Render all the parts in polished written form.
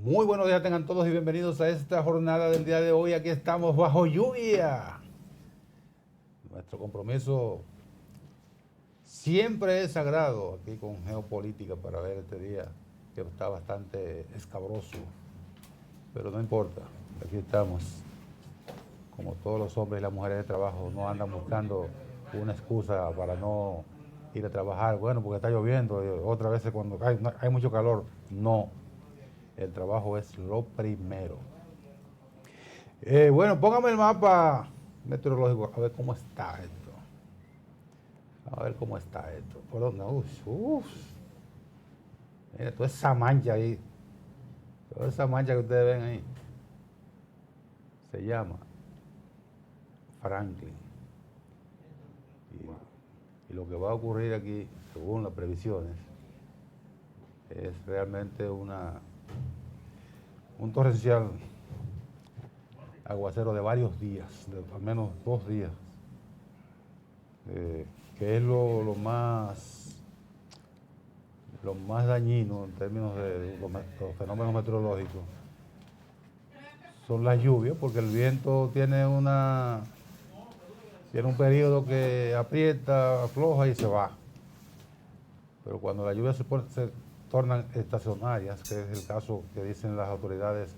Muy buenos días tengan todos y bienvenidos a esta jornada del día de hoy. Aquí estamos bajo lluvia. Nuestro compromiso siempre es sagrado aquí con Geopolítica para ver este día que está bastante escabroso. Pero no importa, aquí estamos. Como todos los hombres y las mujeres de trabajo no andan buscando una excusa para no ir a trabajar. Bueno, porque está lloviendo, y otra vez cuando hay mucho calor. No, el trabajo es lo primero. Bueno, póngame el mapa meteorológico, a ver cómo está esto. A ver cómo está esto. ¿Por dónde? Mira, toda esa mancha ahí. Toda esa mancha que ustedes ven ahí. Se llama Franklin. Y lo que va a ocurrir aquí, según las previsiones, es realmente un torrencial aguacero de varios días, de al menos 2 días, que es lo más dañino en términos de los fenómenos meteorológicos. Son las lluvias, porque el viento tiene un periodo que aprieta, afloja y se va. Pero cuando las lluvias se tornan estacionarias, que es el caso que dicen las autoridades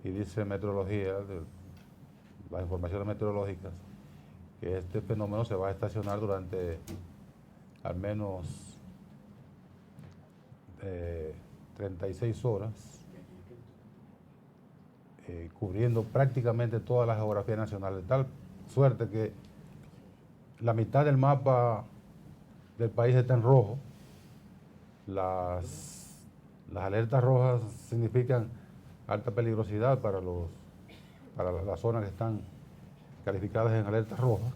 y dice meteorología, las informaciones meteorológicas, que este fenómeno se va a estacionar durante al menos 36 horas, cubriendo prácticamente toda la geografía nacional, de tal suerte que la mitad del mapa del país está en rojo. Las alertas rojas significan alta peligrosidad para las zonas que están calificadas en alerta roja,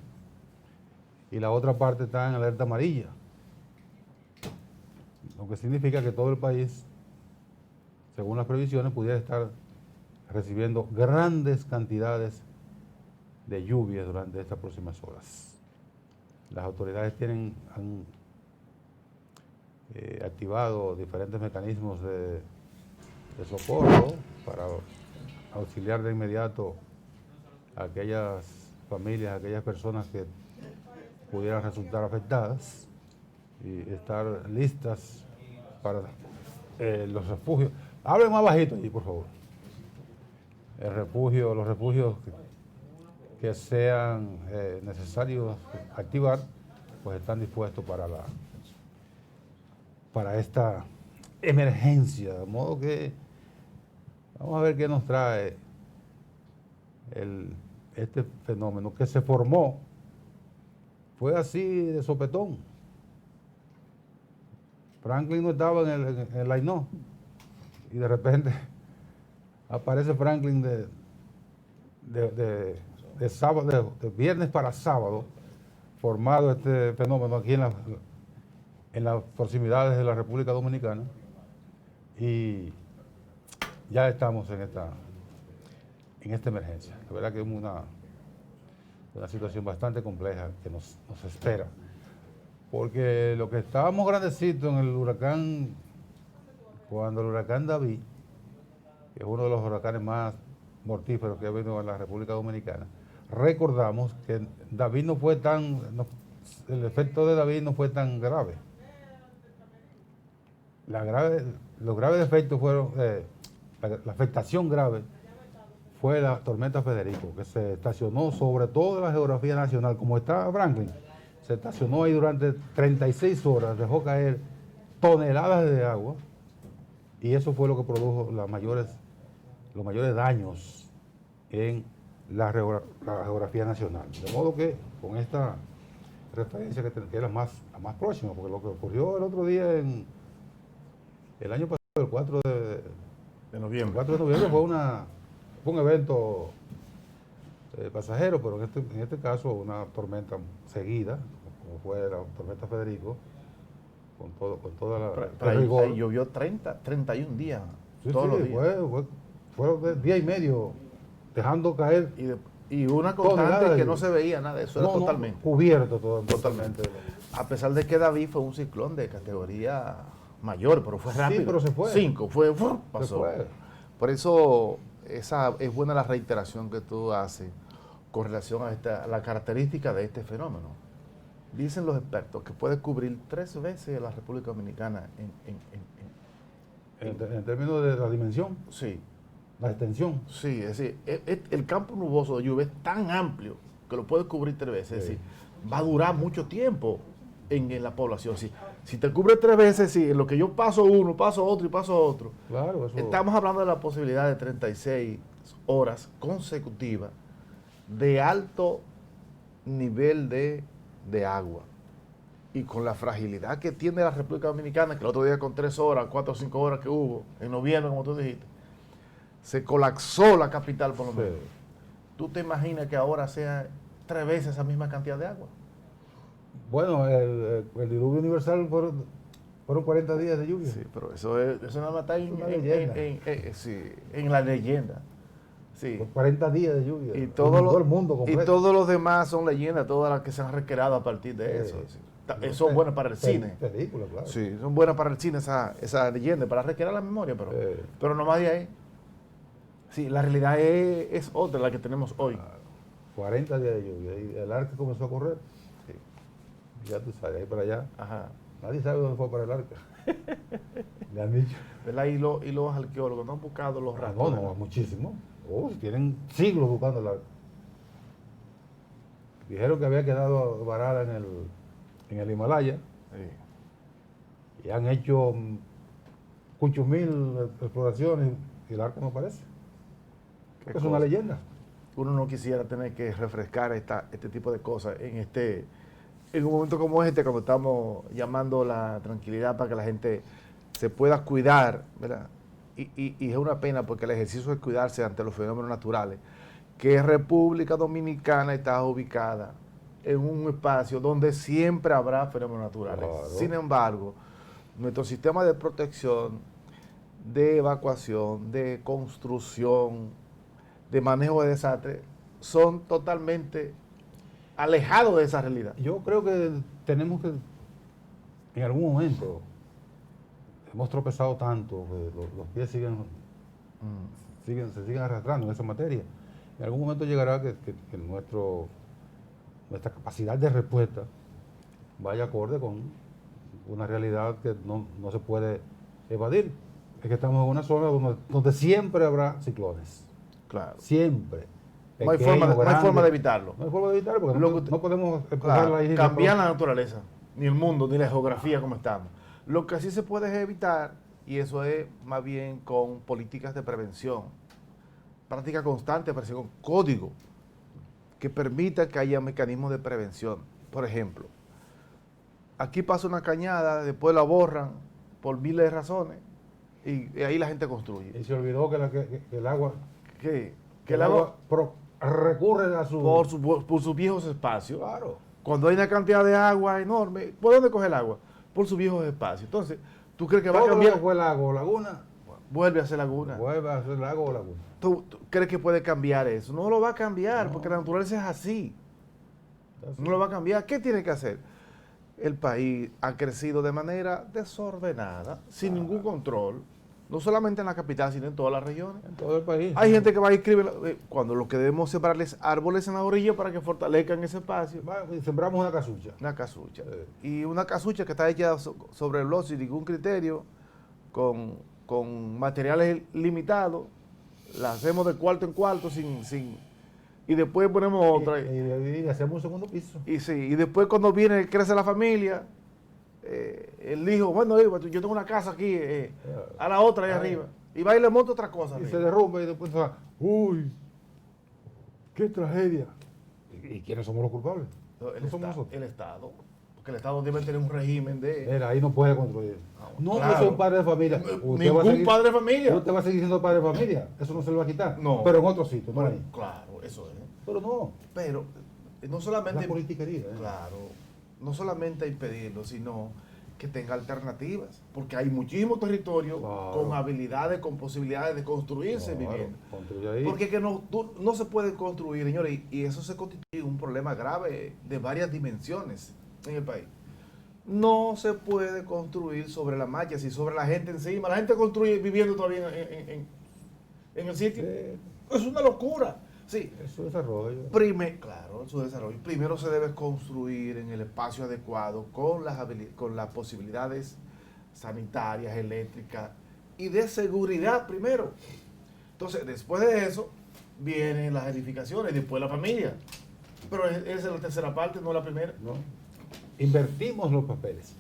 y la otra parte está en alerta amarilla, lo que significa que todo el país, según las previsiones, pudiera estar recibiendo grandes cantidades de lluvia durante estas próximas horas. Las autoridades han activado diferentes mecanismos de socorro para auxiliar de inmediato a aquellas familias, a aquellas personas que pudieran resultar afectadas y estar listas para los refugios. Hablen más bajito allí, por favor. Los refugios que sean necesarios activar, pues están dispuestos para esta emergencia. De modo que vamos a ver qué nos trae este fenómeno que se formó. Fue así de sopetón. Franklin no estaba en el Ainó, y de repente aparece Franklin de viernes para sábado, formado este fenómeno aquí en las proximidades de la República Dominicana, y ya estamos en esta emergencia. La verdad que es una situación bastante compleja que nos espera, porque lo que estábamos grandecitos en el huracán, cuando el huracán David, que es uno de los huracanes más mortíferos que ha habido en la República Dominicana, recordamos que David el efecto de David no fue tan grave. Los graves efectos fueron, la afectación grave fue la tormenta Federico, que se estacionó sobre toda la geografía nacional. Como está Franklin, se estacionó ahí durante 36 horas, dejó caer toneladas de agua, y eso fue lo que produjo los mayores daños en la geografía nacional. De modo que con esta referencia que es la más próxima, porque lo que ocurrió el otro día el año pasado, el 4 de noviembre. El 4 de noviembre fue un evento pasajero, pero en este caso una tormenta seguida, como fue la tormenta Federico, con toda la rigor. Llovió 31 días, sí, todos los días. Fue día y medio, dejando caer. Y una constante que no se veía nada de eso, era totalmente. Cubierto totalmente. A pesar de que David fue un ciclón de categoría mayor, pero fue rápido. Sí, pero se fue. 5, pasó. Por eso es buena la reiteración que tú haces con relación a la característica de este fenómeno. Dicen los expertos que puede cubrir 3 veces la República Dominicana En términos de la dimensión, sí, la extensión. sí, es decir, el campo nuboso de lluvia es tan amplio que lo puede cubrir 3 veces. Es decir, va a durar mucho tiempo en la población. Si te cubre 3 veces, si en lo que yo paso uno, paso otro y paso otro. Claro, eso. Estamos hablando de la posibilidad de 36 horas consecutivas de alto nivel de agua. Y con la fragilidad que tiene la República Dominicana, que el otro día con 3 horas, 4 o 5 horas que hubo, en noviembre, como tú dijiste, se colapsó la capital por lo menos. Sí. ¿Tú te imaginas que ahora sea 3 veces esa misma cantidad de agua? Bueno, el diluvio universal fueron 40 días de lluvia. Sí, pero eso nada más está una leyenda. en la leyenda. Sí. 40 días de lluvia. Y todo el mundo completo. Y todos los demás son leyendas, todas las que se han recreado a partir de eso. Sí. Son buenas para el cine. Películas, claro. Sí, son buenas para el cine esa leyenda, para recrear la memoria, pero no más de ahí. Sí, la realidad es otra, la que tenemos hoy. 40 días de lluvia. Y el arca comenzó a correr. Sí. Ya tú sabes, ahí para allá. Ajá. Nadie sabe dónde fue para el arca. Le han dicho. ¿Verdad? Y los arqueólogos no han buscado los rastros. No, muchísimo. Tienen siglos buscando el arca. Dijeron que había quedado varada en el Himalaya. Sí. Y han hecho muchos mil exploraciones y el arca no aparece. Es una leyenda. Uno no quisiera tener que refrescar este tipo de cosas en un momento como este, cuando estamos llamando la tranquilidad para que la gente se pueda cuidar, ¿verdad? Y es una pena porque el ejercicio de cuidarse ante los fenómenos naturales, que República Dominicana está ubicada en un espacio donde siempre habrá fenómenos naturales. Claro. Sin embargo, nuestro sistema de protección, de evacuación, de construcción, de manejo de desastres, son totalmente alejados de esa realidad. Yo creo que tenemos que, en algún momento, hemos tropezado tanto que los pies se siguen arrastrando en esa materia. En algún momento llegará que nuestra capacidad de respuesta vaya acorde con una realidad que no se puede evadir. Es que estamos en una zona donde siempre habrá ciclones. Claro. Siempre. No hay forma de evitarlo. No hay forma de evitarlo porque no podemos cambiar la naturaleza, ni el mundo, ni la geografía como estamos. Lo que sí se puede evitar, y eso es más bien con políticas de prevención, práctica constante, con código que permita que haya mecanismos de prevención. Por ejemplo, aquí pasa una cañada, después la borran por miles de razones y ahí la gente construye. Y se olvidó que el agua... Que el agua recurre a por sus viejos espacios. Claro. Cuando hay una cantidad de agua enorme, ¿por dónde coge el agua? Por sus viejos espacios. Entonces, ¿tú crees que va a cambiar? Todo lo que fue lago o laguna, vuelve a ser laguna. Vuelve a ser lago o laguna. ¿Tú crees que puede cambiar eso? No lo va a cambiar, porque la naturaleza es así. No lo va a cambiar. ¿Qué tiene que hacer? El país ha crecido de manera desordenada, sin ningún control. No solamente en la capital, sino en todas las regiones. En todo el país. Hay gente que va a escribir, cuando lo que debemos sembrarles árboles en la orilla para que fortalezcan ese espacio. Sembramos una casucha. Una casucha. Y una casucha que está hecha sobre el lodo sin ningún criterio, con materiales limitados, la hacemos de cuarto en cuarto y después ponemos otra. Y hacemos un segundo piso. Y después cuando crece la familia, el hijo, bueno, yo tengo una casa aquí, a la otra ahí arriba. Y va y le monta otra cosa. Y se derrumba y después va, uy, qué tragedia. ¿Y quiénes somos los culpables? El Estado. Porque el Estado debe tener un régimen de... Mira, ahí no puede construir. No, claro. No soy un padre de familia. Ningún padre de familia. Usted va a seguir siendo padre de familia. Eso no se lo va a quitar. No. Pero en otro sitio, no ahí. Claro, eso es. Pero no. Pero no solamente... La politiquería. Claro. No solamente impedirlo, sino que tenga alternativas. Porque hay muchísimos territorios con habilidades, con posibilidades de construirse viviendas. Porque que no se puede construir, señores, y eso se constituye un problema grave de varias dimensiones en el país. No se puede construir sobre la marcha, si sobre la gente encima. La gente construye viviendo todavía en el sitio. Sí. Es una locura. Sí, Es su desarrollo. claro, en su desarrollo. Primero se debe construir en el espacio adecuado con las posibilidades sanitarias, eléctricas y de seguridad primero. Entonces, después de eso, vienen las edificaciones y después la familia. Pero esa es la tercera parte, no la primera. ¿No? Invertimos los papeles.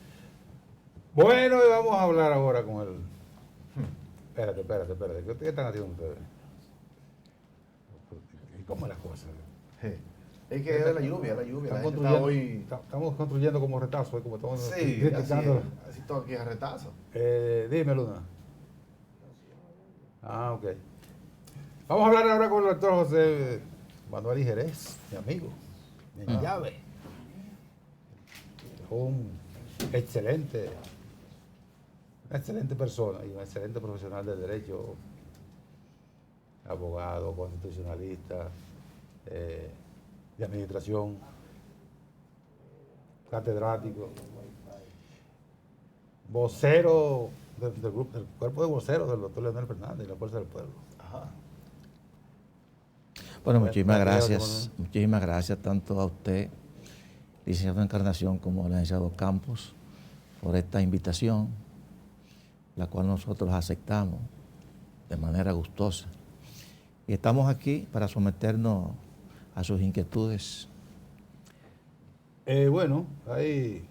Bueno, y vamos a hablar ahora con el... Espérate. ¿Qué están haciendo ustedes? ¿Y cómo es la cosa? Sí. Es que es la lluvia. La gente está hoy... Estamos construyendo como retazo, como estamos Sí, criticando. así todo aquí es retazo. Dime, Luna. Ok. Vamos a hablar ahora con el doctor José Manuel Jerez, mi amigo, mi llave. Un excelente, una excelente persona y un excelente profesional del derecho, abogado, constitucionalista, de administración, catedrático, vocero del grupo, del cuerpo de voceros del doctor Leonel Fernández y la Fuerza del Pueblo. Ajá. Bueno, muchísimas gracias tanto a usted, licenciado Encarnación, como al licenciado Campos, por esta invitación, la cual nosotros aceptamos de manera gustosa. Y estamos aquí para someternos a sus inquietudes. Bueno, hay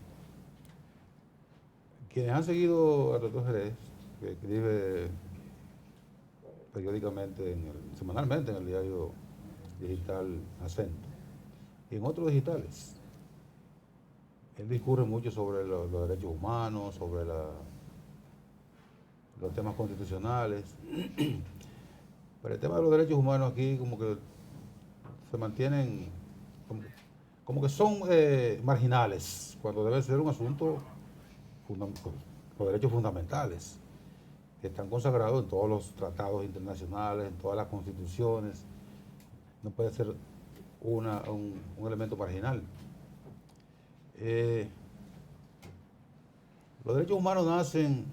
quienes han seguido al doctor Jerez, que escribe periódicamente, semanalmente en el diario digital Acento y en otros digitales. Él discurre mucho sobre los derechos humanos, sobre los temas constitucionales. Pero el tema de los derechos humanos aquí como que se mantienen, como que son marginales, cuando debe ser un asunto, los derechos fundamentales, que están consagrados en todos los tratados internacionales, en todas las constituciones. No puede ser un elemento marginal. Los derechos humanos nacen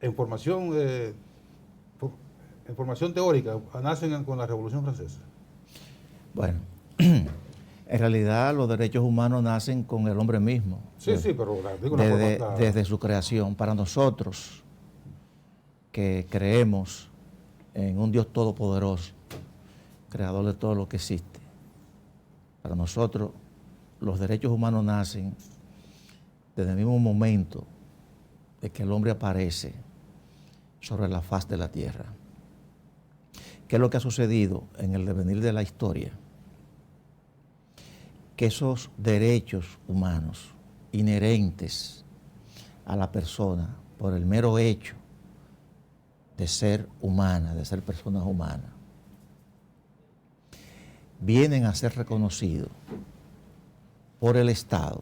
en formación teórica, nacen con la Revolución Francesa. Bueno, en realidad los derechos humanos nacen con el hombre mismo. Sí, pero digo desde su creación. Para nosotros, que creemos en un Dios todopoderoso, creador de todo lo que existe, para nosotros los derechos humanos nacen desde el mismo momento de que el hombre aparece sobre la faz de la tierra. ¿Qué es lo que ha sucedido en el devenir de la historia? Que esos derechos humanos inherentes a la persona por el mero hecho de ser humana, de ser personas humanas, vienen a ser reconocidos por el Estado.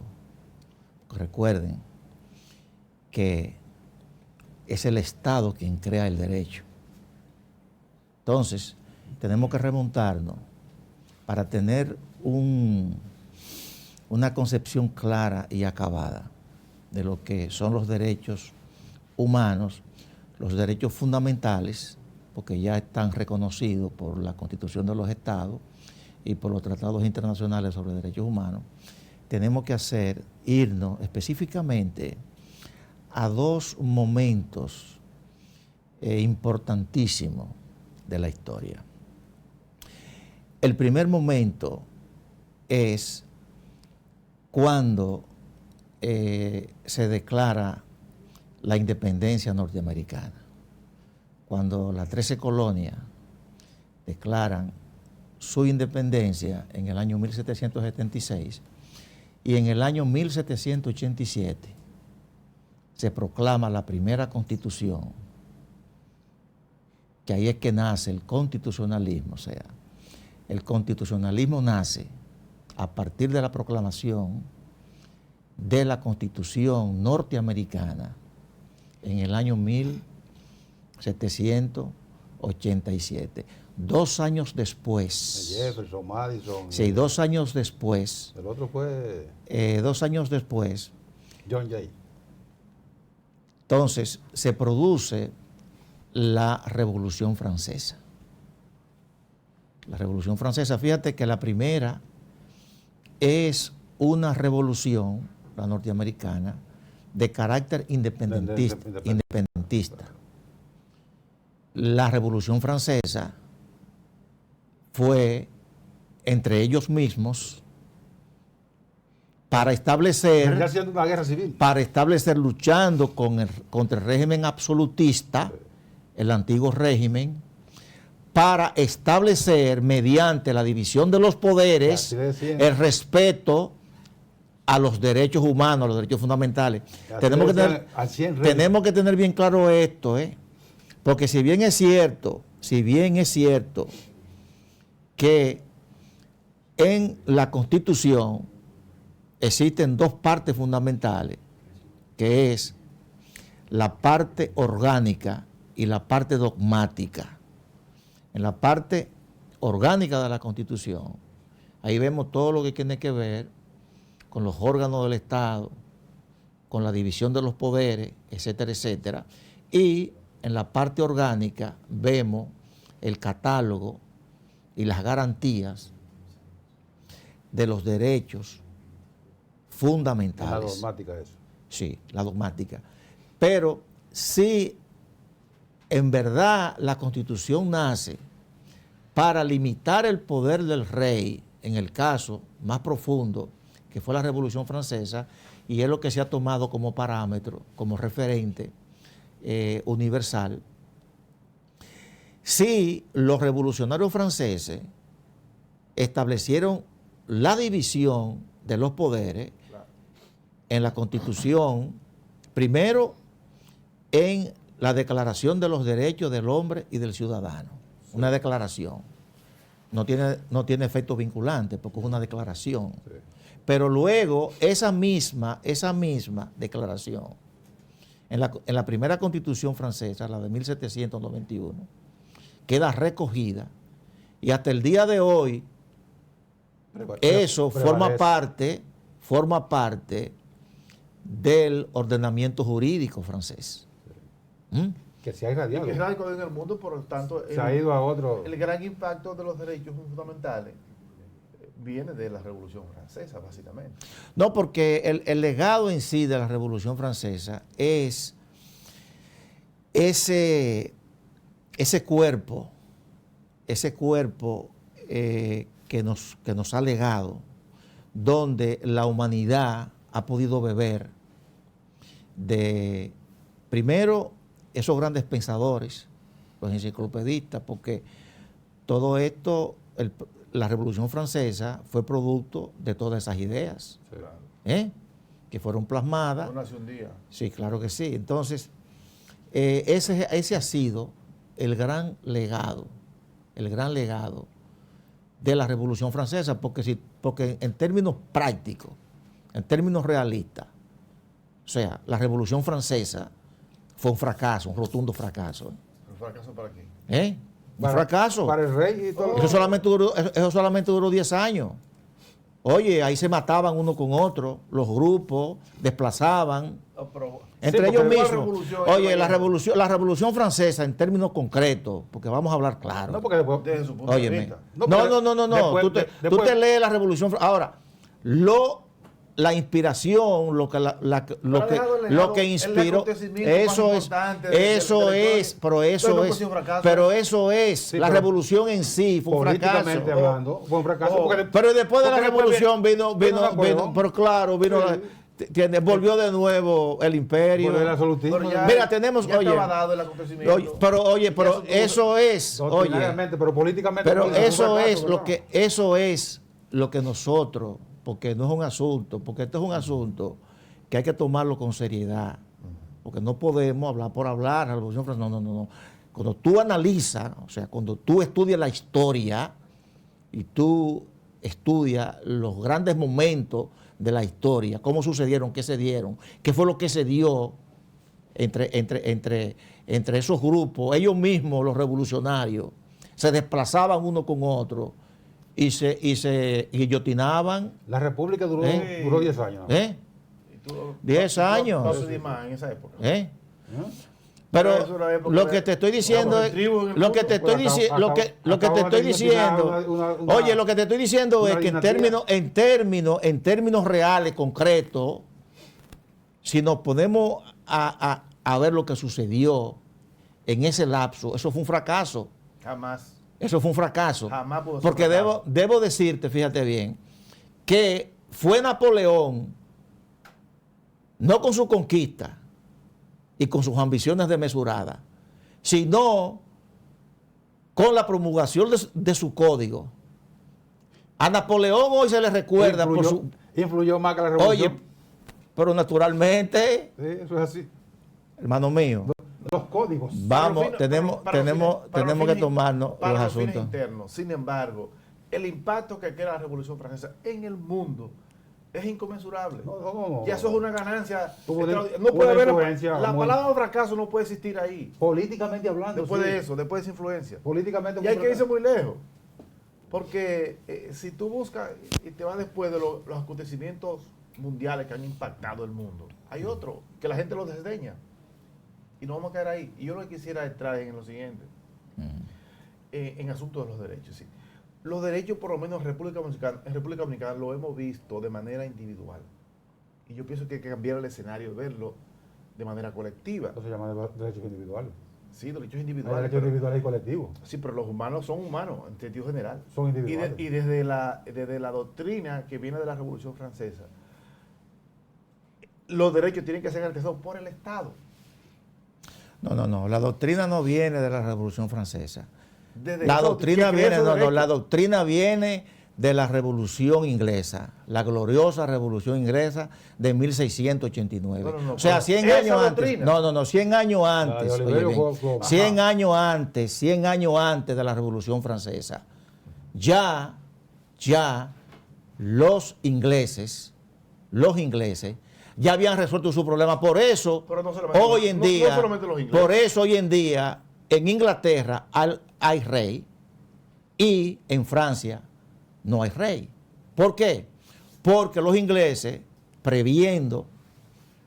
Recuerden que es el Estado quien crea el derecho. Entonces, tenemos que remontarnos para tener una concepción clara y acabada de lo que son los derechos humanos, los derechos fundamentales, porque ya están reconocidos por la Constitución de los Estados y por los tratados internacionales sobre derechos humanos. Tenemos que irnos específicamente a dos momentos importantísimos de la historia. El primer momento es cuando se declara la independencia norteamericana, cuando las 13 colonias declaran su independencia en el año 1776 y en el año 1787 se proclama la primera constitución, que ahí es que nace el constitucionalismo. O sea, el constitucionalismo nace a partir de la proclamación de la Constitución norteamericana en el año 1787. 2 años después. Jefferson, Madison. Sí, 2 años después. El otro fue 2 años después. John Jay. Entonces, se produce la Revolución Francesa. La Revolución Francesa, fíjate que la primera es una revolución, la norteamericana, de carácter independentista. La Revolución Francesa fue entre ellos mismos para establecer, Vendría siendo una guerra civil. luchando contra el régimen absolutista, el antiguo régimen, para establecer mediante la división de los poderes el respeto a los derechos humanos, a los derechos fundamentales. Tenemos que tener bien claro esto, porque si bien es cierto que en la Constitución existen dos partes fundamentales, que es la parte orgánica y la parte dogmática. En la parte orgánica de la Constitución, ahí vemos todo lo que tiene que ver con los órganos del Estado, con la división de los poderes, etcétera, etcétera. Y en la parte orgánica vemos el catálogo y las garantías de los derechos fundamentales. La dogmática eso. Sí, la dogmática. Pero si en verdad la Constitución nace para limitar el poder del rey, en el caso más profundo, que fue la Revolución Francesa, y es lo que se ha tomado como parámetro, como referente universal, si los revolucionarios franceses establecieron la división de los poderes en la Constitución, primero en la Declaración de los Derechos del Hombre y del Ciudadano, una declaración, no tiene efecto vinculante porque es una declaración, pero luego esa misma declaración, en la primera Constitución francesa, la de 1791, queda recogida y hasta el día de hoy eso forma parte del ordenamiento jurídico francés. Que se ha irradiado. Que es radical en el mundo, por lo tanto, se ha ido a otro. El gran impacto de los derechos fundamentales viene de la Revolución Francesa, básicamente. No, porque el legado en sí de la Revolución Francesa es ese cuerpo que nos ha legado, donde la humanidad ha podido beber de, primero, esos grandes pensadores, los enciclopedistas, porque todo esto, la Revolución Francesa fue producto de todas esas ideas, que fueron plasmadas. No nació un día. Sí, claro que sí. Entonces, ese ha sido el gran legado de la Revolución Francesa, porque en términos prácticos, en términos realistas, o sea, la Revolución Francesa fue un fracaso, un rotundo fracaso. ¿Un fracaso para quién? Un fracaso. Para el rey y todo. Eso solamente duró 10 años. Oye, ahí se mataban uno con otro, los grupos desplazaban entre ellos mismos. Oye, la revolución francesa en términos concretos, porque vamos a hablar claro. No, porque después, desde su punto de vista. No. Después, tú te lees la revolución. Ahora, la inspiración, lo que inspiró, eso es, sí, la revolución en sí fue un fracaso. Políticamente hablando, fue un fracaso. Pero después de la revolución vino, pero claro, volvió de nuevo el imperio. Mira, tenemos, pero eso es, pero políticamente. Pero eso es lo que nosotros, porque no es un asunto, porque esto es un asunto que hay que tomarlo con seriedad, porque no podemos hablar por hablar, la Revolución Francesa, no. Cuando tú analizas, o sea, cuando tú estudias la historia y tú estudias los grandes momentos de la historia, cómo sucedieron, qué se dieron, qué fue lo que se dio entre esos grupos, ellos mismos, los revolucionarios, se desplazaban uno con otro y se guillotinaban. La República duró 10 años. 10 años. No se dio más en esa época. Pero Es una época lo de- que te estoy diciendo de es, tribus en el lo que mundo. te estoy Pues diciendo, lo que te acabo estoy de mencionar diciendo, una- oye, lo que te estoy diciendo una es que dinastía. en términos reales, concretos, si nos ponemos a ver lo que sucedió en ese lapso, eso fue un fracaso. Jamás. Eso fue un fracaso. Jamás pudo ser Porque un fracaso. debo decirte, fíjate bien, que fue Napoleón, no con su conquista y con sus ambiciones desmesuradas, sino con la promulgación de su código. A Napoleón hoy se le recuerda por su... Influyó más que la revolución. Oye, pero naturalmente, Sí, eso es así. hermano mío, Los códigos. vamos, Para los fines- para los tenemos fines que tomarnos para los los fines asuntos. internos. Sin embargo, el impacto que crea la Revolución Francesa en el mundo es inconmensurable. No. Ya eso es una ganancia. Tuvo una- extraordinaria. No puede una haber influencia la muy- palabra fracaso no puede existir ahí. Políticamente hablando. Después sí. de eso, después de esa influencia. Políticamente Y hay muy que irse muy lejos. Porque si tú buscas y te vas después de los acontecimientos mundiales que han impactado el mundo, hay otro que la gente lo desdeña. Y no vamos a caer ahí. Y yo lo que quisiera entrar en lo siguiente, en asuntos de los derechos. Sí. Los derechos, por lo menos en República Dominicana, lo hemos visto de manera individual. Y yo pienso que hay que cambiar el escenario, verlo de manera colectiva. Eso se llama derechos individuales. Sí, derechos Hay individuales. derechos pero- individuales y colectivos. Sí, pero los humanos son humanos, en sentido general. Son Y, individuales. y desde la doctrina que viene de la Revolución Francesa, los derechos tienen que ser garantizados por el Estado. No. La doctrina no viene de la Revolución Francesa. Desde La eso, doctrina que crea viene, esos derechos. la doctrina viene de la Revolución Inglesa, la gloriosa Revolución Inglesa de 1689. No, o sea, pero 100 esa años antes. doctrina. 100 años antes. de oye Oliverio bien, fue- 100 años antes, 100 años antes de la Revolución Francesa. Ya los ingleses ya habían resuelto su problema. Por eso, Pero no solamente hoy los- en no día, solamente los ingleses. por eso hoy en día, en Inglaterra hay rey y en Francia no hay rey. ¿Por qué? Porque los ingleses, previendo,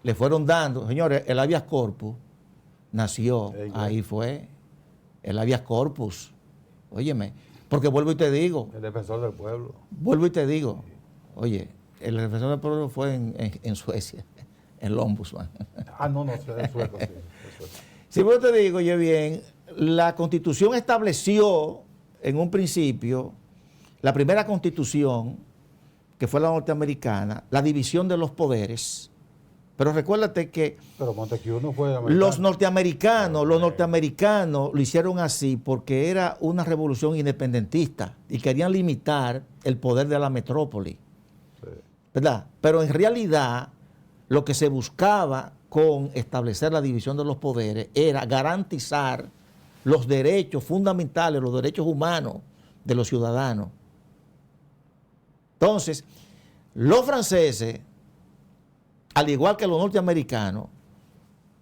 le fueron dando, señores, el habeas corpus nació, ahí fue, el habeas corpus, óyeme, porque vuelvo y te digo, El defensor del pueblo. oye, el defensor del pueblo fue en Suecia, el ombudsman. No, es sueco, sí. Es sueco. Si vos te digo, oye bien, la Constitución estableció en un principio, la primera Constitución, que fue la norteamericana, la división de los poderes. Pero recuérdate que Pero Montesquieu no fue americano. los norteamericanos lo hicieron así porque era una revolución independentista y querían limitar el poder de la metrópoli. Sí. ¿Verdad? Pero en realidad lo que se buscaba con establecer la división de los poderes era garantizar los derechos fundamentales, los derechos humanos de los ciudadanos. Entonces, los franceses, al igual que los norteamericanos,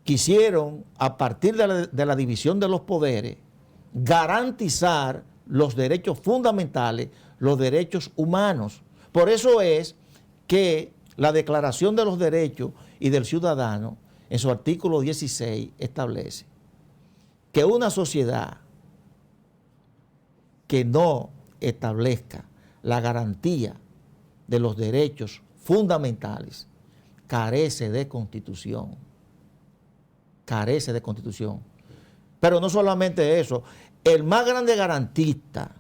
quisieron, a partir de la división de los poderes, garantizar los derechos fundamentales, los derechos humanos. Por eso es que la Declaración de los Derechos y del Ciudadano, en su artículo 16, establece que una sociedad que no establezca la garantía de los derechos fundamentales carece de constitución. Carece de constitución. Pero no solamente eso, el más grande garantista,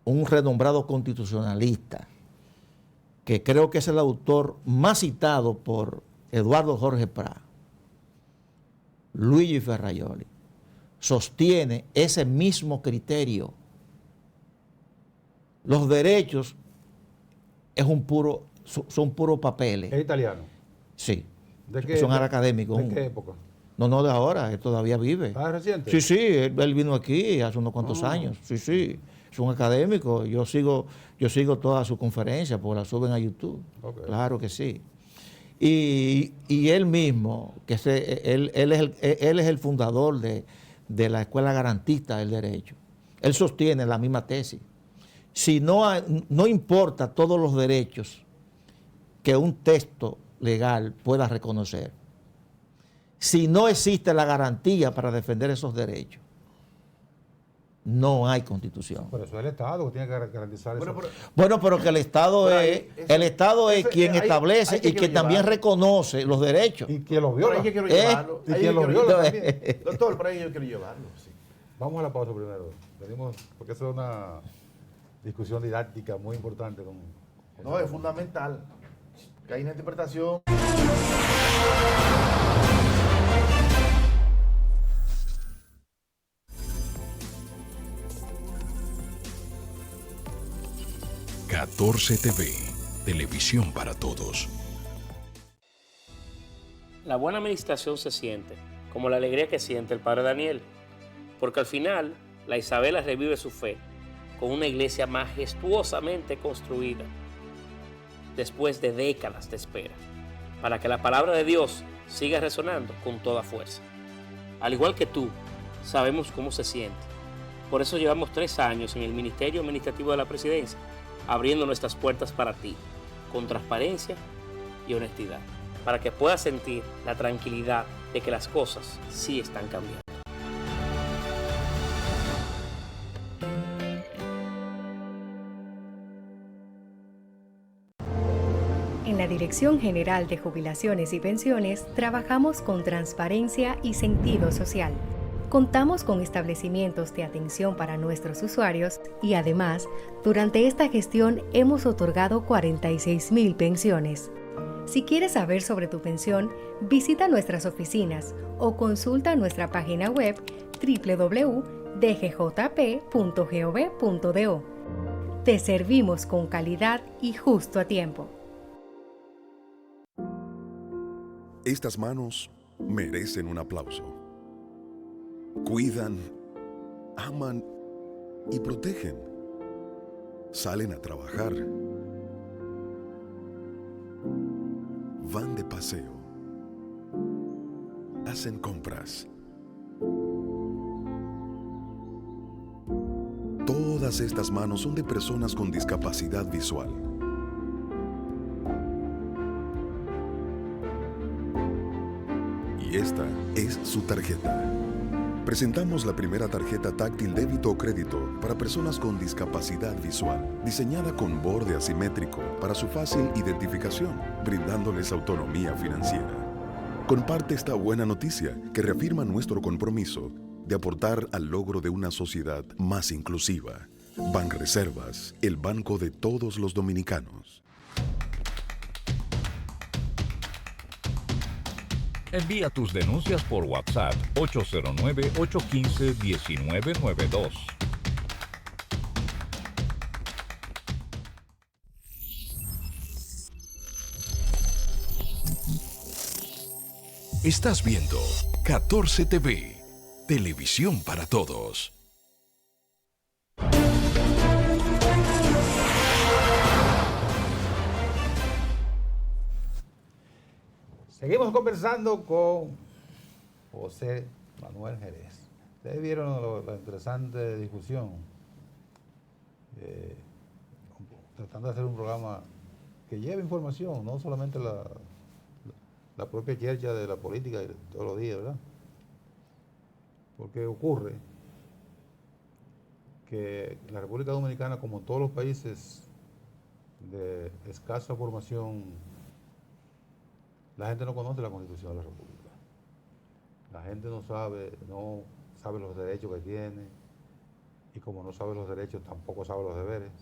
un renombrado constitucionalista, que creo que es el autor más citado por Eduardo Jorge Prat, Luigi Ferrajoli, sostiene ese mismo criterio. Los derechos son puros papeles. ¿Es italiano? Sí. ¿De qué? Son académicos. ¿De qué época? No de ahora, él todavía vive. ¿Ah, reciente? Sí, él vino aquí hace unos cuantos años. Sí, es un académico. Yo sigo todas sus conferencias porque las suben a YouTube. Ok. Claro que sí. Y él mismo, él es el fundador de la Escuela Garantista del Derecho. Él sostiene la misma tesis. Si no importa todos los derechos que un texto legal pueda reconocer, Si no existe la garantía para defender esos derechos, no hay constitución. Por eso es el Estado que tiene que garantizar eso. Bueno, pero que el Estado es quien establece y que también reconoce los derechos. Y quien los Por viola. ahí yo quiero llevarlo. Y Ahí quien yo lo quiero viola llevarlo. también. Doctor, por ahí yo quiero llevarlo. Sí. Vamos a la pausa primero. Venimos, porque esa es una discusión didáctica muy importante. No, es fundamental que hay una interpretación. TV, televisión para todos. La buena administración se siente, como la alegría que siente el padre Daniel, porque al final la Isabela revive su fe con una iglesia majestuosamente construida, después de décadas de espera, para que la palabra de Dios siga resonando con toda fuerza. Al igual que tú, sabemos cómo se siente. Por eso llevamos 3 años en el Ministerio Administrativo de la Presidencia, abriendo nuestras puertas para ti, con transparencia y honestidad, para que puedas sentir la tranquilidad de que las cosas sí están cambiando. En la Dirección General de Jubilaciones y Pensiones trabajamos con transparencia y sentido social. Contamos con establecimientos de atención para nuestros usuarios y además, durante esta gestión hemos otorgado 46,000 pensiones. Si quieres saber sobre tu pensión, visita nuestras oficinas o consulta nuestra página web www.dgjp.gov.do. Te servimos con calidad y justo a tiempo. Estas manos merecen un aplauso. Cuidan, aman y protegen. Salen a trabajar. Van de paseo. Hacen compras. Todas estas manos son de personas con discapacidad visual. Y esta es su tarjeta. Presentamos la primera tarjeta táctil débito o crédito para personas con discapacidad visual, diseñada con borde asimétrico para su fácil identificación, brindándoles autonomía financiera. Comparte esta buena noticia que reafirma nuestro compromiso de aportar al logro de una sociedad más inclusiva. Banreservas, el banco de todos los dominicanos. Envía tus denuncias por WhatsApp 809-815-1992. Estás viendo 14 TV, televisión para todos. Seguimos conversando con José Manuel Jerez. Ustedes vieron la interesante discusión, tratando de hacer un programa que lleve información, no solamente la propia chercha de la política de todos los días, ¿verdad? Porque ocurre que la República Dominicana, como en todos los países de escasa formación, la gente no conoce la Constitución de la República. La gente no sabe los derechos que tiene, y como no sabe los derechos, tampoco sabe los deberes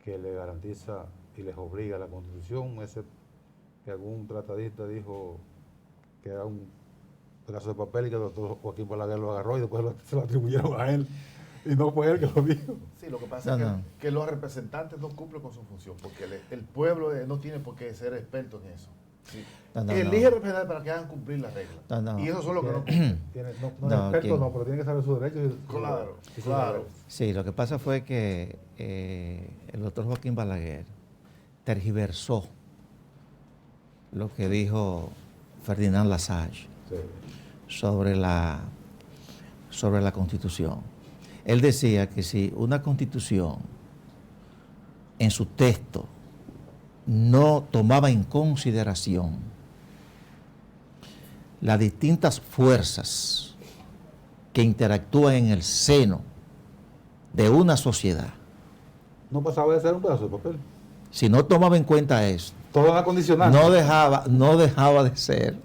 que le garantiza y les obliga la Constitución. Ese que algún tratadista dijo que era un pedazo de papel y que el doctor Joaquín Balaguer lo agarró y después se lo atribuyeron a él. Y no fue él que lo dijo. Sí, lo que pasa es que los representantes no cumplen con su función, porque el pueblo no tiene por qué ser experto en eso. Sí. Elige representantes para que hagan cumplir las reglas. Y eso son lo que no cumplen. No es experto, no, pero tiene que saber sus derechos. Claro. Sí, lo que pasa fue que el doctor Joaquín Balaguer tergiversó lo que dijo Ferdinand Lassalle sobre la Constitución. Él decía que si una Constitución en su texto no tomaba en consideración las distintas fuerzas que interactúan en el seno de una sociedad, No pasaba de ser un pedazo de papel. si no tomaba en cuenta eso, Todo era condicional. no dejaba de ser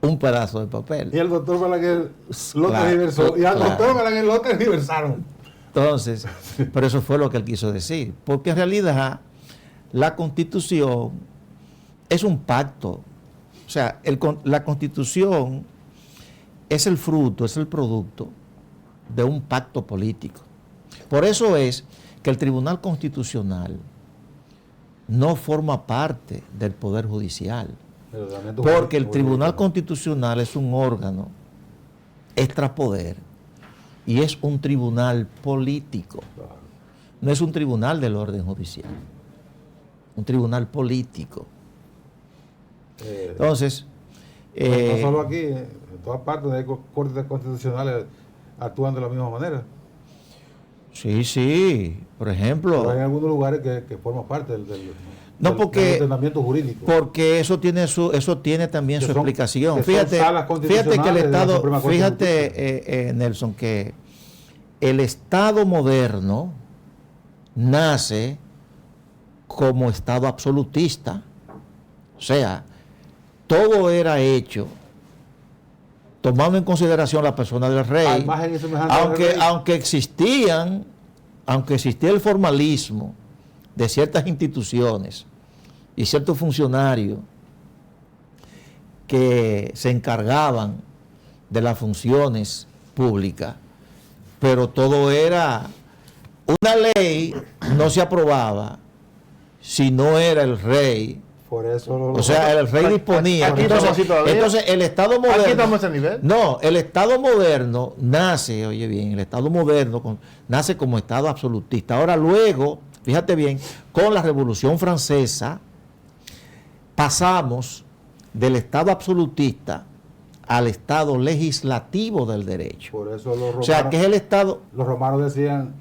un pedazo de papel. Y el doctor Balaguer lo Claro, tergiversó. Y al claro. doctor Balaguer lo tergiversaron. Entonces, pero eso fue lo que él quiso decir, porque en realidad la Constitución es un pacto. O sea, la Constitución es el fruto, es el producto de un pacto político. Por eso es que el Tribunal Constitucional no forma parte del Poder Judicial, porque el Tribunal Constitucional es un órgano extrapoder y es un tribunal político. No es un tribunal del orden judicial, un tribunal político. Entonces, no solo aquí, en todas partes hay cortes constitucionales actúan de la misma manera. sí, por ejemplo, Pero hay algunos lugares que forman parte del no, porque- del ordenamiento jurídico. porque eso tiene también Que su son- explicación. que son Fíjate, salas fíjate que el constitucionales de la Estado, Suprema Corte de fíjate, Nelson, que el Estado moderno nace como Estado absolutista. O sea, todo era hecho tomando en consideración la persona del A rey, imagen y semejanza del rey. aunque existía el formalismo de ciertas instituciones y ciertos funcionarios que se encargaban de las funciones públicas, pero todo era una ley, no se aprobaba si no era el rey. Por eso O sea, el rey disponía. aquí estamos así todavía. Entonces, el Estado moderno. Aquí estamos a ese nivel. No, el Estado moderno nace, oye bien, el Estado moderno nace como Estado absolutista. Ahora luego, fíjate bien, con la Revolución Francesa pasamos del Estado absolutista al Estado legislativo del derecho. Por eso los romanos, O sea, que es el Estado. los romanos decían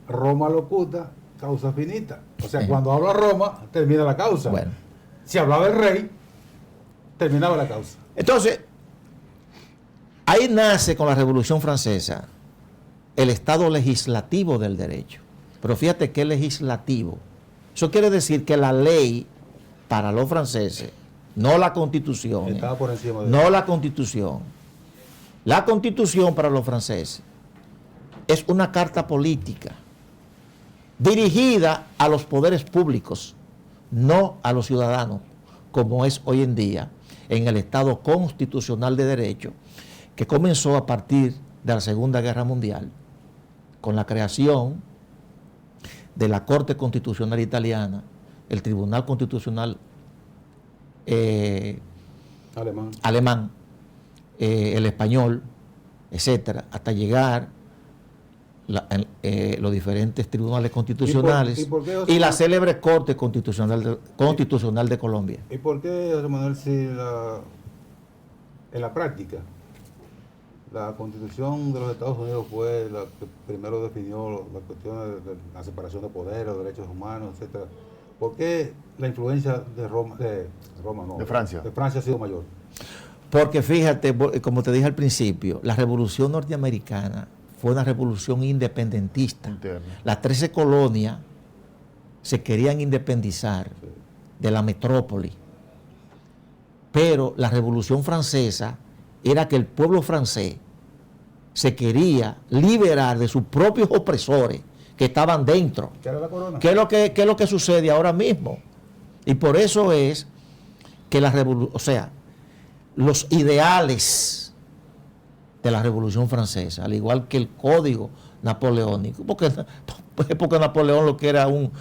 Roma locuta, causa finita. O sea, Sí. cuando habla Roma, termina la causa. Bueno. Si hablaba el rey, terminaba la causa. Entonces, ahí nace con la Revolución Francesa el Estado legislativo del derecho. Pero fíjate qué legislativo. Eso quiere decir que la ley para los franceses, no la Constitución, Estaba por encima de no la Constitución. La Constitución para los franceses es una carta política dirigida a los poderes públicos, no a los ciudadanos, como es hoy en día en el Estado constitucional de derecho, que comenzó a partir de la Segunda Guerra Mundial, con la creación de la Corte Constitucional Italiana, el Tribunal Constitucional alemán. el español, etcétera, hasta llegar los diferentes tribunales constitucionales ¿Y por qué, José y la Manuel? célebre Corte Constitucional de Colombia. ¿Y por qué, José Manuel, si en la práctica la Constitución de los Estados Unidos fue la que primero definió las cuestiones de la separación de poderes, los derechos humanos, etcétera? ¿Por qué la influencia de Roma, de Francia ha sido mayor? Porque fíjate, como te dije al principio, la Revolución Norteamericana fue una revolución independentista. Interna. Las 13 colonias se querían independizar de la metrópoli. Pero la Revolución Francesa era que el pueblo francés se quería liberar de sus propios opresores que estaban dentro. ¿Qué era la corona? ¿Qué es lo que sucede ahora mismo? Y por eso es que los ideales de la Revolución Francesa, al igual que el código napoleónico, porque Napoleón lo que era un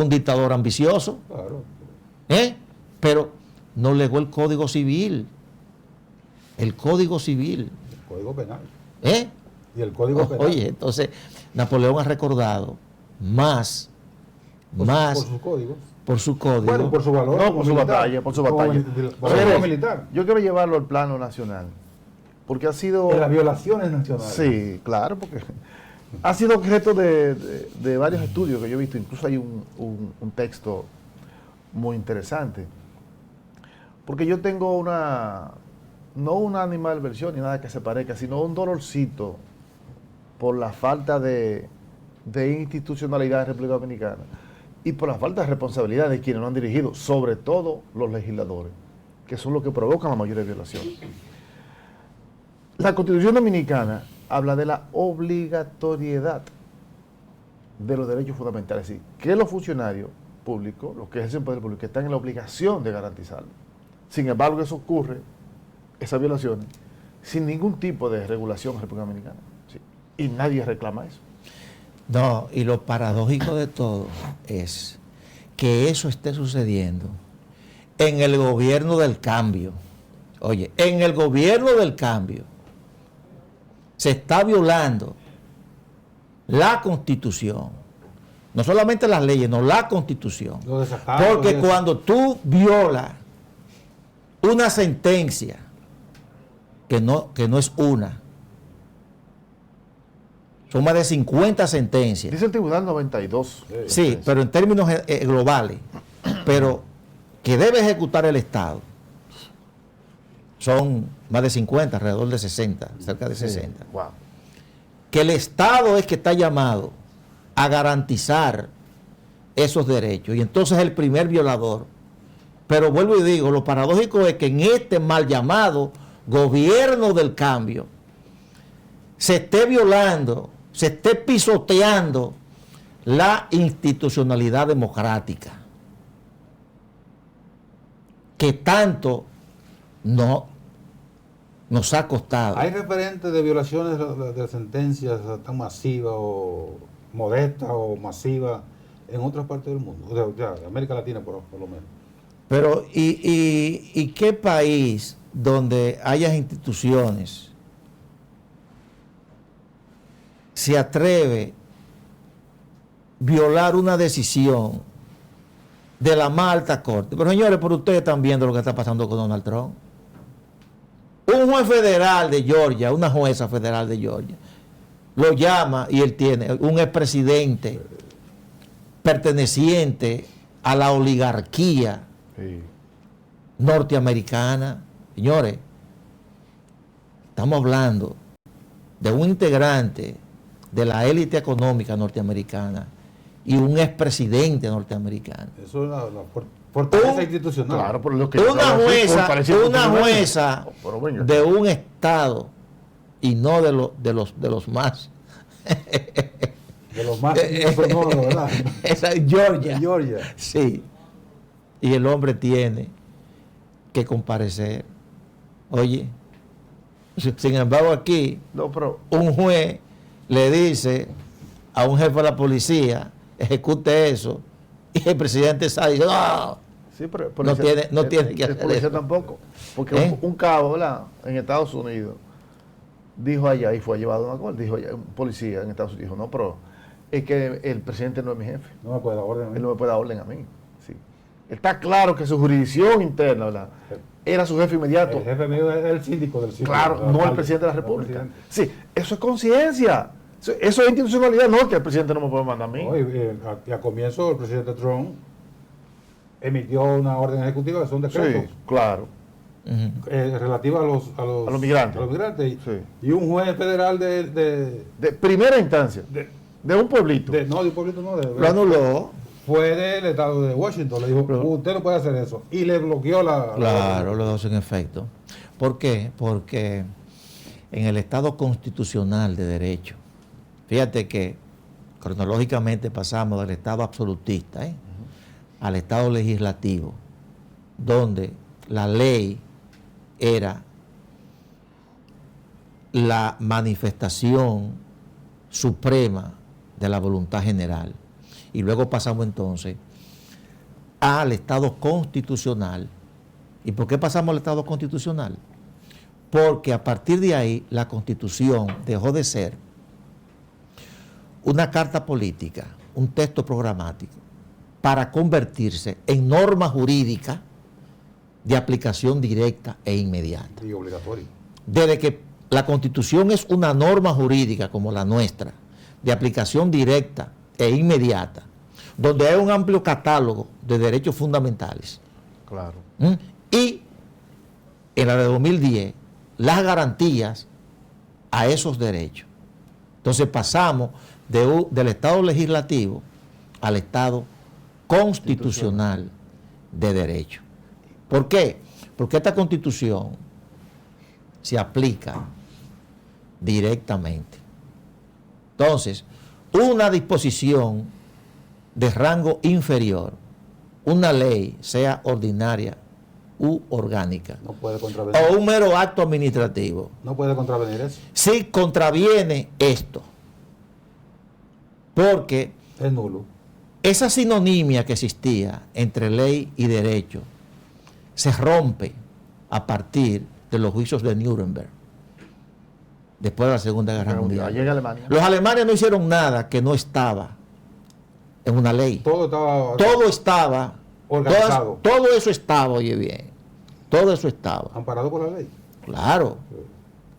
dictador ambicioso, Claro. pero no legó el Código Civil. El Código Civil. El Código Penal. ¿Eh? Y el Código Penal. Oye, entonces Napoleón ha recordado más por sus códigos. por su código. Bueno, por su valor. No, como por su militar. batalla, por su Como batalla. valor Señores, militar. yo quiero llevarlo al plano nacional, porque ha sido... En las violaciones nacionales. Sí, claro, porque ha sido objeto de varios estudios que yo he visto, incluso hay un texto muy interesante, porque yo tengo no una animalversión ni nada que se parezca, sino un dolorcito por la falta de institucionalidad en República Dominicana y por la falta de responsabilidad de quienes lo han dirigido, sobre todo los legisladores, que son los que provocan la mayor violación. La Constitución Dominicana habla de la obligatoriedad de los derechos fundamentales, es decir, que los funcionarios públicos, los que ejercen poder público, están en la obligación de garantizarlo. Sin embargo, eso ocurre, esas violaciones, sin ningún tipo de regulación en República Dominicana. ¿Sí? Y nadie reclama eso. No, y lo paradójico de todo es que eso esté sucediendo en el gobierno del cambio. Oye, en el gobierno del cambio se está violando la Constitución. No solamente las leyes, no, la Constitución. Porque cuando tú violas una sentencia, que no es una, son más de 50 sentencias. Dice el Tribunal 92. Sí, pero en términos globales, pero que debe ejecutar el Estado, son más de 50, alrededor de 60, cerca de 60. Wow. Que el Estado es que está llamado a garantizar esos derechos, y entonces el primer violador. Pero vuelvo y digo, lo paradójico es que en este mal llamado gobierno del cambio se esté violando, se esté pisoteando la institucionalidad democrática que tanto nos ha costado. ¿Hay referentes de violaciones de sentencias tan masivas o modestas o masivas en otras partes del mundo? O sea, de América Latina por lo menos. Pero, ¿y qué país donde haya instituciones se atreve a violar una decisión de la más alta corte? Pero señores, por ustedes están viendo lo que está pasando con Donald Trump. Un juez federal de Georgia, una jueza federal de Georgia, lo llama y él tiene un expresidente perteneciente a la oligarquía norteamericana. Señores, estamos hablando de un integrante de la élite económica norteamericana y un expresidente norteamericano. Eso es la fortaleza institucional. Claro, por lo que Una jueza de un estado y no de los más. De los más sonoro, ¿verdad? Esa es Georgia. Georgia. Sí. Y el hombre tiene que comparecer. Oye, sin embargo aquí, un juez le dice a un jefe de la policía, ejecute eso, y el presidente sale y dice, no, sí, pero no tiene que hacer eso. Tampoco, porque un cabo, ¿verdad?, en Estados Unidos dijo allá, y fue llevado a una corte, dijo allá, un policía en Estados Unidos dijo, no, pero es que el presidente no es mi jefe. No me puede dar orden a mí. Él no me puede dar orden a mí. Sí. Está claro que su jurisdicción interna, ¿verdad?, era su jefe inmediato. El jefe mío es el síndico del síndico. Claro, no el presidente de la República. Sí, eso es conciencia. Eso es institucionalidad, no que el presidente no me puede mandar a mí. Y a comienzo el presidente Trump emitió una orden ejecutiva que son decretos. Sí, claro. Relativa a los migrantes. A los migrantes. Sí. Y un juez federal de primera instancia. De un pueblito. De un pueblito no. Lo anuló. Fue del estado de Washington. Le dijo, usted no puede hacer eso. Y le bloqueó la... Claro, lo hace en efecto. ¿Por qué? Porque en el estado constitucional de derecho, fíjate que cronológicamente pasamos del estado absolutista al estado legislativo, donde la ley era la manifestación suprema de la voluntad general. Y luego pasamos entonces al estado constitucional. ¿Y por qué pasamos al estado constitucional? Porque a partir de ahí la Constitución dejó de ser una carta política, un texto programático, para convertirse en norma jurídica de aplicación directa e inmediata. Y obligatorio. Desde que la Constitución es una norma jurídica como la nuestra, de aplicación directa e inmediata, donde hay un amplio catálogo de derechos fundamentales. Claro. Y en la de 2010 las garantías a esos derechos. Entonces pasamos del Estado legislativo al Estado constitucional de derecho. ¿Por qué? Porque esta Constitución se aplica directamente. Entonces, una disposición de rango inferior, una ley, sea ordinaria u orgánica, No puede contravenir. o un mero acto administrativo, No puede contravenir eso. si contraviene esto, porque Es nulo. esa sinonimia que existía entre ley y derecho se rompe a partir de los juicios de Nuremberg, después de la Segunda Guerra Mundial. Llega Alemania. Los alemanes no hicieron nada que no estaba en una ley. Todo estaba Todo estaba organizado. todo eso estaba, oye bien, todo eso estaba. amparado por la ley. Claro,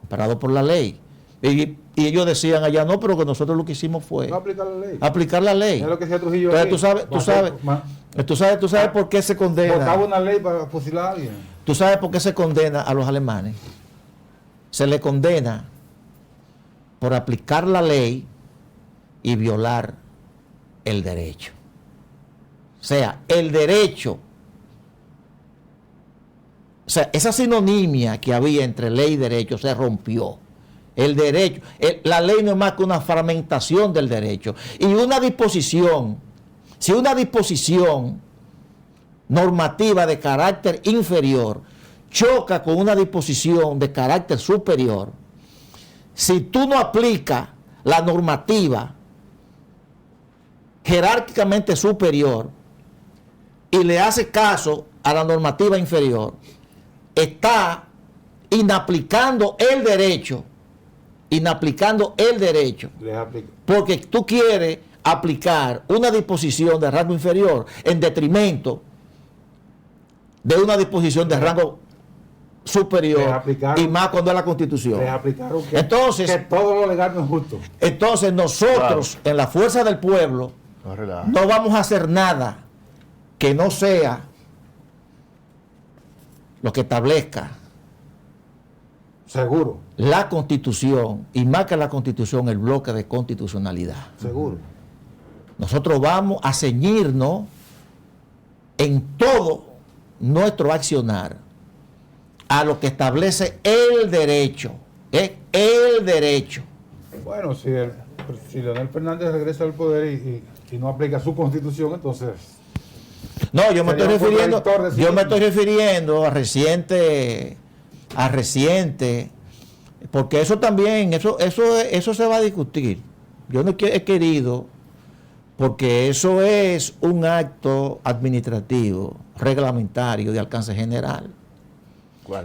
parado por la ley. Y ellos decían allá, no, pero que nosotros lo que hicimos fue No aplicar la ley. aplicar la ley. Es lo que decía Trujillo. Entonces, aquí. tú sabes por qué se condena. Votaba una ley para fusilar a alguien. Tú sabes por qué se condena a los alemanes. Se le condena por aplicar la ley y violar el derecho. O sea, el derecho. O sea, esa sinonimia que había entre ley y derecho se rompió. El derecho, la ley no es más que una fragmentación del derecho. Y una disposición, si una disposición normativa de carácter inferior choca con una disposición de carácter superior, si tú no aplicas la normativa jerárquicamente superior y le haces caso a la normativa inferior, está inaplicando el derecho, Les aplica. porque tú quieres aplicar una disposición de rango inferior en detrimento de una disposición de rango Les superior, aplicaron- y más cuando es la Constitución. Les aplicaron que, Entonces- que todo lo legal no es justo. Entonces nosotros, en la fuerza del pueblo, No relaja. no vamos a hacer nada que no sea lo que establezca Seguro, la Constitución, y más que la Constitución, el bloque de constitucionalidad. seguro. Nosotros vamos a ceñirnos en todo nuestro accionar a lo que establece el derecho. El derecho. Bueno, si Leonel Fernández regresa al poder y no aplica su constitución, entonces No, yo me Sería estoy un refiriendo, contradictor de sí yo me mismo. estoy refiriendo a reciente, porque eso también, eso se va a discutir. Yo no he querido, porque eso es un acto administrativo, reglamentario de alcance general. ¿Cuál?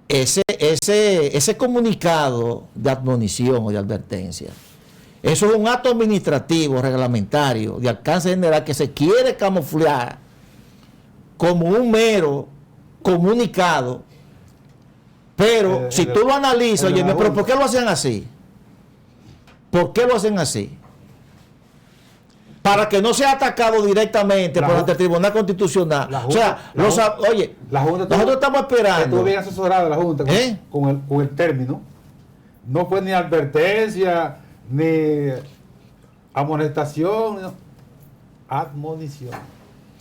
Ese comunicado de admonición o de advertencia, eso es un acto administrativo, reglamentario, de alcance general, que se quiere camuflar como un mero comunicado, pero si tú lo analizas, oye, pero ¿por qué lo hacen así? ¿Por qué lo hacen así? Para que no sea atacado directamente por ante el Tribunal Constitucional. la O sea, oye, la Junta nosotros estamos esperando. Estuvo bien asesorada la Junta ¿Eh? con el término. No fue ni advertencia, ni amonestación, no. Admonición.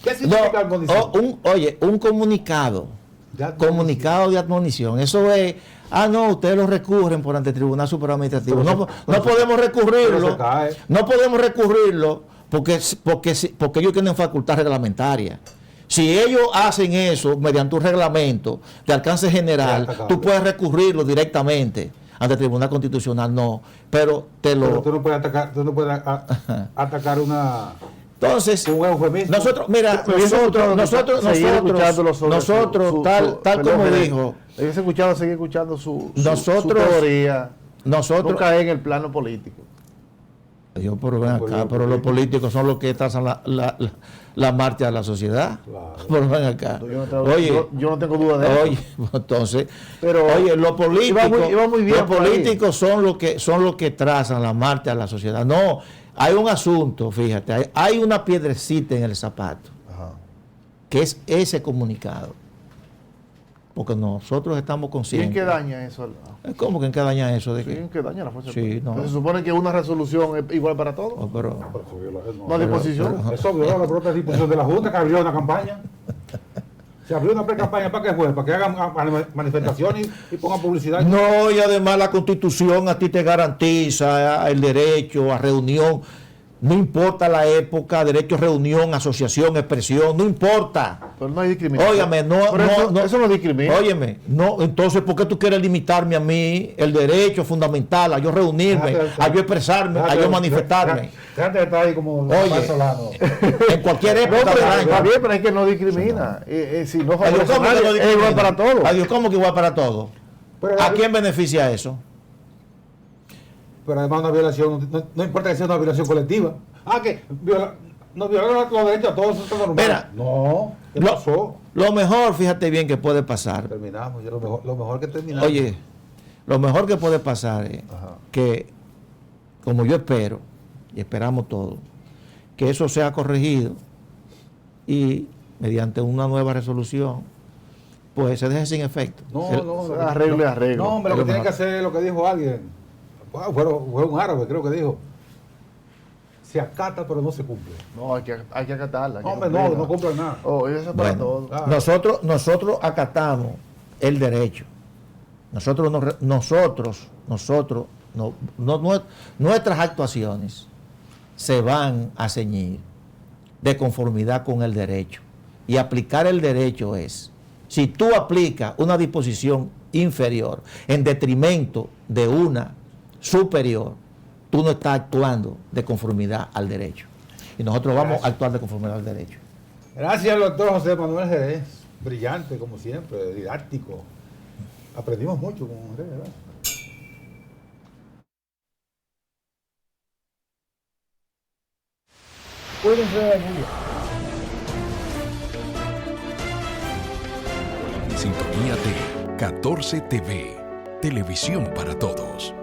¿Qué significa admonición? Un comunicado. De admonición. Comunicado de admonición. Eso es, no, ustedes lo recurren por ante el Tribunal Superior Administrativo. No podemos recurrirlo. pero se cae. No podemos recurrirlo porque ellos tienen facultad reglamentaria. Si ellos hacen eso mediante un reglamento de alcance general, tú puedes recurrirlo directamente ante el Tribunal Constitucional, no. Pero Pero tú no puedes atacar una... Entonces, un eufemismo. Nosotros, tal como dijo, seguir escuchando su teoría. nosotros, No caer en el plano político. pero ven acá, pero los políticos son los que trazan la marcha de la sociedad. Claro. Pero ven acá. Yo no tengo duda de eso. Oye, entonces, Pero los políticos, iba muy bien los por ahí. políticos son los que trazan la marcha de la sociedad. No, hay un asunto, fíjate, hay una piedrecita en el zapato, Ajá. que es ese comunicado. porque nosotros estamos ¿Y conscientes. en qué daña eso? ¿Cómo que en qué daña eso? ¿De Sí, qué? ¿en qué daña la fuerza Sí, pública? no. Entonces, se supone que una resolución es igual para todos. Oh, pero, Pero eso viola- No hay disposición. Eso viola la propia disposición de la Junta que abrió una campaña. Se abrió una pre-campaña, ¿para qué fue? Para que hagan manifestaciones y pongan publicidad. no, y además la Constitución a ti te garantiza el derecho a reunión, no importa la época, derecho a reunión, asociación, expresión, no importa. Pero no hay discriminación. Óigame, Pero eso no discrimina. Óyeme, no, entonces, ¿por qué tú quieres limitarme a mí el derecho fundamental a yo reunirme, a yo expresarme, a yo manifestarme? Déjate de estar ahí como Oye, Solano. En cualquier No, época pero del año. está bien, pero es que no discrimina. Si no Adiós, favorece a ¿cómo que nadie, no es discrimina? igual para todos. Adiós, ¿cómo que igual para todos? Pero, ¿A quién beneficia eso? pero además una violación, no importa que sea una violación colectiva. Que nos violaron los derechos a todos, eso es normal. Mira, No, ¿qué pasó? Lo mejor, fíjate bien, que puede pasar. Terminamos, ya lo mejor que terminamos. Oye, lo mejor que puede pasar es que, como yo espero, y esperamos todos, que eso sea corregido y mediante una nueva resolución, pues se deje sin efecto. Arreglo. No, hombre, lo que tiene que hacer es lo que dijo alguien. Fue un árabe, creo que dijo. Se acata, pero no se cumple. No, hay que acatarla. hay que Hombre, cumplirla. no cumplen nada. Eso es para Bueno, todos. Claro. nosotros acatamos el derecho. Nuestras actuaciones se van a ceñir de conformidad con el derecho. Y aplicar el derecho es, si tú aplicas una disposición inferior en detrimento de una superior, tú no estás actuando de conformidad al derecho. Y nosotros vamos a actuar de conformidad al derecho. Gracias al doctor José Manuel Jerez. Brillante, como siempre, didáctico. Aprendimos mucho con Jerez, ¿verdad? Cuídense mucho. Sintonía de 14 TV, televisión para todos.